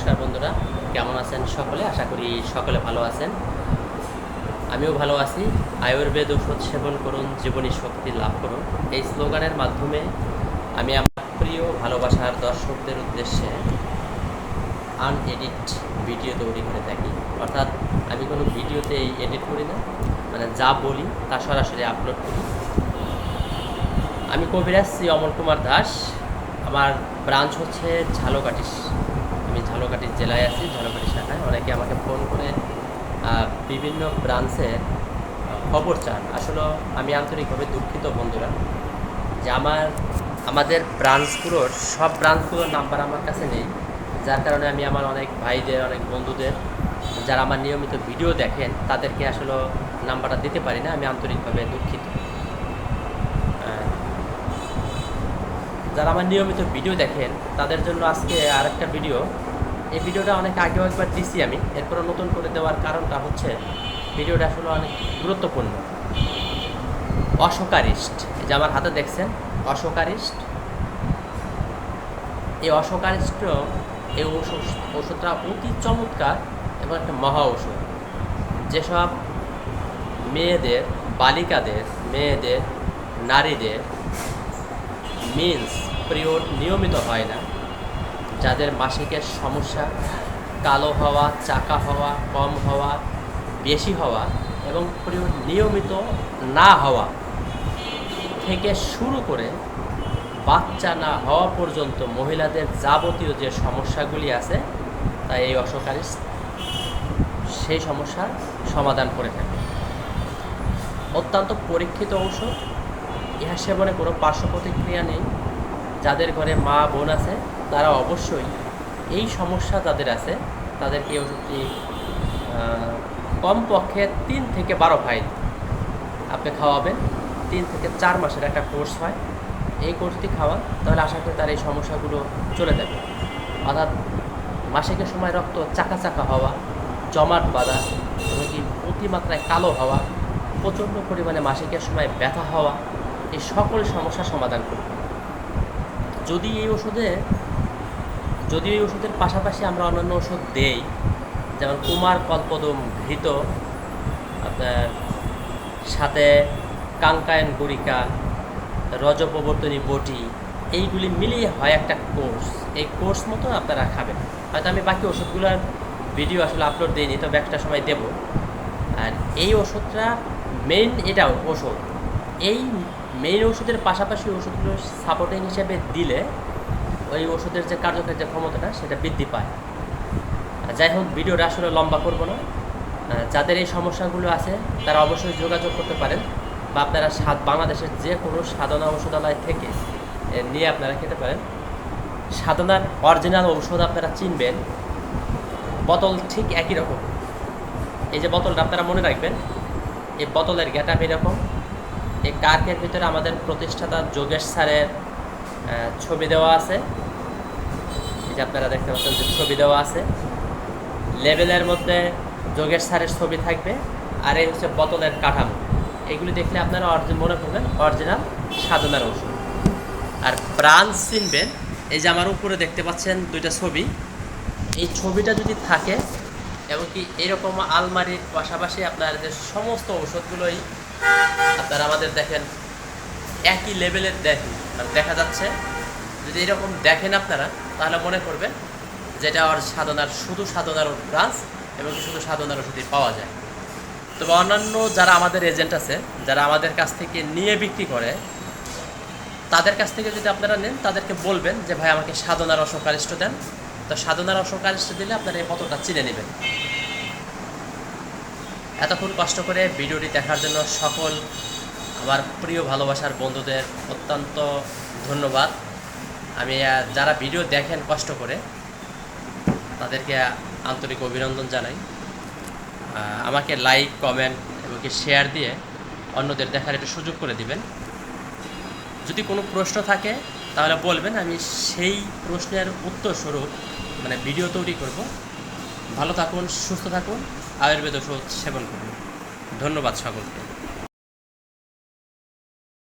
নমস্কার বন্ধুরা, কেমন আছেন সকলে? আশা করি সকলে ভালো আছেন। আমিও ভালো আছি। আয়ুর্বেদ ওষুধ সেবন করুন, জীবনী শক্তি লাভ করুন, এই স্লোগানের মাধ্যমে আমি আমার প্রিয় ভালোবাসার দর্শকদের উদ্দেশ্যে আনএডিট ভিডিও তৈরি করে থাকি। অর্থাৎ আমি কোনো ভিডিওতেই এডিট করি না, মানে যা বলি তা সরাসরি আপলোড করি। আমি কবিরাজ শ্রী অমল কুমার দাস। আমার ব্রাঞ্চ হচ্ছে ঝালকাঠি। আমি ঝালকাঠি জেলায় আছি, ঝালকাঠি শাখায়। অনেকে আমাকে ফোন করে বিভিন্ন ব্রাঞ্চের খবর চান। আসলে আমি আন্তরিকভাবে দুঃখিত বন্ধুরা যে আমাদের ব্রাঞ্চগুলোর সব ব্রাঞ্চগুলোর নাম্বার আমার কাছে নেই, যার কারণে আমি আমার অনেক ভাইদের, অনেক বন্ধুদের যারা আমার নিয়মিত ভিডিও দেখেন তাদেরকে আসলে নাম্বারটা দিতে পারি না। আমি আন্তরিকভাবে দুঃখিত। যারা আমার নিয়মিত ভিডিও দেখেন তাদের জন্য আজকে আরেকটা ভিডিও। এই ভিডিওটা অনেক আগেও একবার দিছি আমি, এরপরে নতুন করে দেওয়ার কারণটা হচ্ছে ভিডিওটা আসলে অনেক গুরুত্বপূর্ণ। অশোকারিষ্ট, এই যে আমার হাতে দেখছেন অশোকারিষ্ট, এই অশোকারিষ্ট এই ওষুধটা অতি চমৎকার এবং একটা মহা ওষুধ। যেসব মেয়েদের, বালিকাদের, মেয়েদের, নারীদের মিন্স পিরিয়ড নিয়মিত হয় না, যাদের মাসিকের সমস্যা, কালো হওয়া, চাকা হওয়া, কম হওয়া, বেশি হওয়া এবং পিরিয়ড নিয়মিত না হওয়া থেকে শুরু করে বাচ্চা না হওয়া পর্যন্ত মহিলাদের যাবতীয় যে সমস্যাগুলি আছে তা এই অশোকারিস সেই সমস্যার সমাধান করে থাকে। অত্যন্ত পরীক্ষিত ঔষধ। ইহা সেবনে কোনো পার্শ্ব প্রতিক্রিয়া নেই। যাদের ঘরে মা বোন আছে তারা অবশ্যই এই সমস্যা যাদের আছে তাদেরকে এই ওষুধটি কমপক্ষে 3 থেকে 12 ফাইল আপনি খাওয়াবেন। 3 থেকে 4 মাসের একটা কোর্স হয়। এই কোর্সটি খাওয়ান, তাহলে আশা করি তার এই সমস্যাগুলো চলে যাবে। অর্থাৎ মাসিকের সময় রক্ত চাকা চাকা হওয়া, জমাট বাঁধা, এমনকি অতিমাত্রায় কালো হওয়া, প্রচণ্ড পরিমাণে মাসিকের সময় ব্যথা হওয়া, এই সকল সমস্যার সমাধান করবে। যদি এই ওষুধের পাশাপাশি আমরা অন্যান্য ওষুধ দেই, যেমন কুমার কল্পদম ঘৃত, আপনার সাথে কাঙ্কায়ন গুরিকা, রজপ্রবর্তনী বটি, এইগুলি মিলিয়ে হয় একটা কোর্স। এই কোর্স মতো আপনারা খাবেন। হয়তো আমি বাকি ওষুধগুলোর ভিডিও আসলে আপলোড দিইনি, তবে একটা সময় দেব। আর এই ওষুধটা মেইন, এটা ওষুধ। এই মেইন ওষুধের পাশাপাশি ওষুধগুলো সাপোর্টিং হিসেবে দিলে ওই ওষুধের যে কার্যকরী যে ক্ষমতাটা সেটা বৃদ্ধি পায়। যাই হোক, ভিডিওটা আসলে লম্বা করব না। যাদের এই সমস্যাগুলো আছে তারা অবশ্যই যোগাযোগ করতে পারেন, বা আপনারা বাংলাদেশের যে কোনো সাধনা ঔষধালয় থেকে নিয়ে আপনারা খেতে পারেন। সাধনার অরিজিনাল ঔষধ আপনারা চিনবেন, বোতল ঠিক একই রকম। এই যে বোতলটা আপনারা মনে রাখবেন, এই বোতলের গেটআপ এরকম। এই কার্কের ভিতরে আমাদের প্রতিষ্ঠাতা যোগেশ স্যারের ছবি দেওয়া আছে। এই যে আপনারা দেখতে পাচ্ছেন যে ছবি দেওয়া আছে। লেবেলের মধ্যে যোগেশ স্যারের ছবি থাকবে, আর এই হচ্ছে বোতলের কাঠামো। এগুলি দেখলে আপনারা মনে করবেন অরিজিনাল সাধনার ঔষধ। আর ব্রাঞ্চ চিনবেন, এই যে আমার উপরে দেখতে পাচ্ছেন 2টা ছবি। এই ছবিটা যদি থাকে এবং কি এরকম আলমারির পাশাপাশি আপনার যে সমস্ত ঔষধগুলোই আপনারা আমাদের দেখেন একই লেভেলের দেখা যাচ্ছে। যদি এরকম দেখেন আপনারা, তাহলে মনে করবেন যেটা শুধু সাধনার ব্রাঞ্চ এবং শুধু সাধনার ওষুধই পাওয়া যায়। তবে অন্যান্য যারা আমাদের এজেন্ট আছে, যারা আমাদের কাছ থেকে নিয়ে বিক্রি করে, তাদের কাছ থেকে যদি আপনারা নেন, তাদেরকে বলবেন যে ভাই আমাকে সাধনার অশোকারিষ্ট দেন। তো সাধনার অশোকারিষ্ট দিলে আপনারা এই বোতলটা চিনে নেবেন। এতক্ষণ কষ্ট করে ভিডিওটি দেখার জন্য সকল আমার প্রিয় ভালোবাসার বন্ধুদের অত্যন্ত ধন্যবাদ। আমি যারা ভিডিও দেখেন কষ্ট করে তাদেরকে আন্তরিক অভিনন্দন জানাই। আমাকে লাইক, কমেন্ট এবং শেয়ার দিয়ে অন্যদের দেখার একটু সুযোগ করে দিবেন। যদি কোনো প্রশ্ন থাকে তাহলে বলবেন, আমি সেই প্রশ্নের উত্তর স্বরূপ ভিডিও তৈরি করব। ভালো থাকুন, সুস্থ থাকুন, আয়ুর্বেদ ওষুধ সেবন করুন। ধন্যবাদ সকলকে।